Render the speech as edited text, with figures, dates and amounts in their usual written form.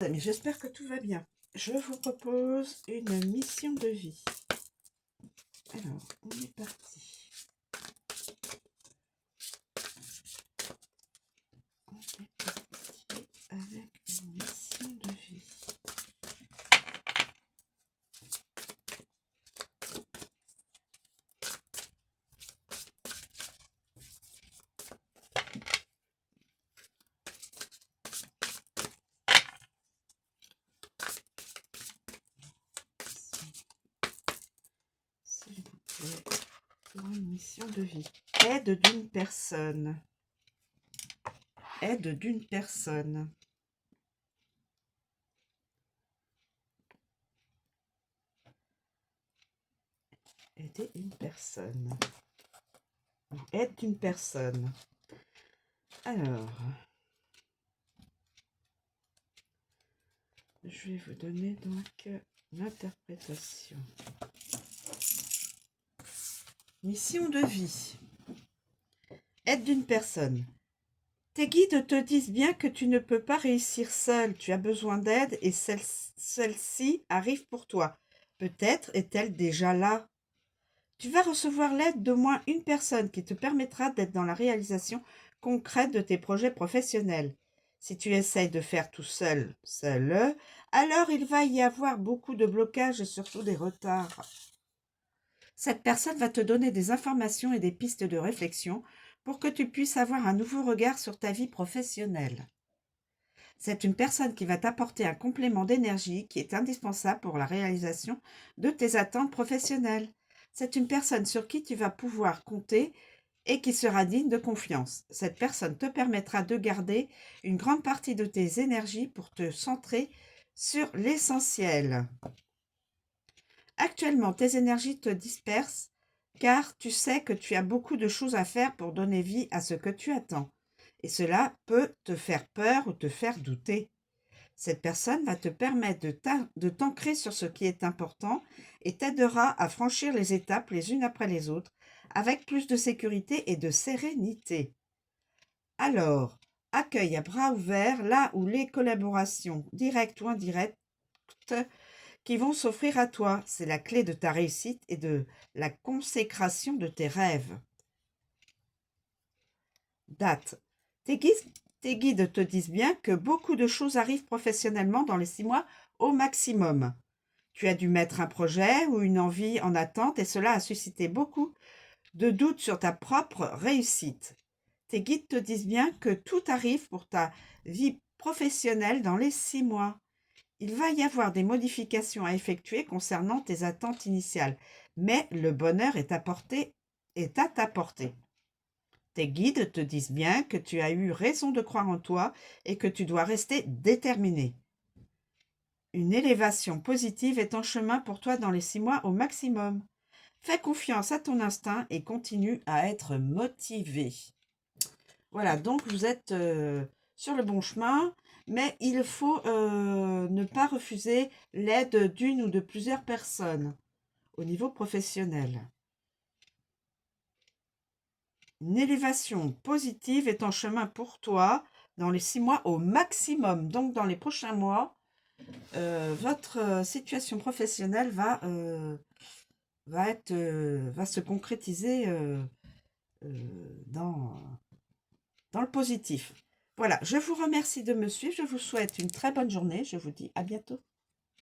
amis, j'espère que tout va bien. Je vous propose une mission de vie. Alors, on est parti. On est parti avec une mission de vie. S'il vous plaît, pour une mission de vie. Aide d'une personne. Aide d'une personne. Aider une personne. Aide d'une personne. Alors, je vais vous donner donc l'interprétation. Mission de vie. Aide d'une personne. Tes guides te disent bien que tu ne peux pas réussir seul. Tu as besoin d'aide et celle-ci arrive pour toi. Peut-être est-elle déjà là. Tu vas recevoir l'aide d'au moins une personne qui te permettra d'être dans la réalisation concrète de tes projets professionnels. Si tu essayes de faire tout seul, alors il va y avoir beaucoup de blocages et surtout des retards. Cette personne va te donner des informations et des pistes de réflexion pour que tu puisses avoir un nouveau regard sur ta vie professionnelle. C'est une personne qui va t'apporter un complément d'énergie qui est indispensable pour la réalisation de tes attentes professionnelles. C'est une personne sur qui tu vas pouvoir compter et qui sera digne de confiance. Cette personne te permettra de garder une grande partie de tes énergies pour te centrer sur l'essentiel. Actuellement, tes énergies te dispersent car tu sais que tu as beaucoup de choses à faire pour donner vie à ce que tu attends. Et cela peut te faire peur ou te faire douter. Cette personne va te permettre de t'ancrer sur ce qui est important et t'aidera à franchir les étapes les unes après les autres avec plus de sécurité et de sérénité. Alors, accueille à bras ouverts là où les collaborations directes ou indirectes qui vont s'offrir à toi. C'est la clé de ta réussite et de la consécration de tes rêves. Date. Tes guides te disent bien que beaucoup de choses arrivent professionnellement dans les 6 mois au maximum. Tu as dû mettre un projet ou une envie en attente et cela a suscité beaucoup de doutes sur ta propre réussite. Tes guides te disent bien que tout arrive pour ta vie professionnelle dans les 6 mois. Il va y avoir des modifications à effectuer concernant tes attentes initiales, mais le bonheur est à ta portée. Tes guides te disent bien que tu as eu raison de croire en toi et que tu dois rester déterminé. Une élévation positive est en chemin pour toi dans les 6 mois au maximum. Fais confiance à ton instinct et continue à être motivé. Voilà, donc vous êtes sur le bon chemin, mais il faut ne pas refuser l'aide d'une ou de plusieurs personnes au niveau professionnel. Une élévation positive est en chemin pour toi dans les 6 mois au maximum. Donc, dans les prochains mois, votre situation professionnelle va se concrétiser dans le positif. Voilà, je vous remercie de me suivre. Je vous souhaite une très bonne journée. Je vous dis à bientôt.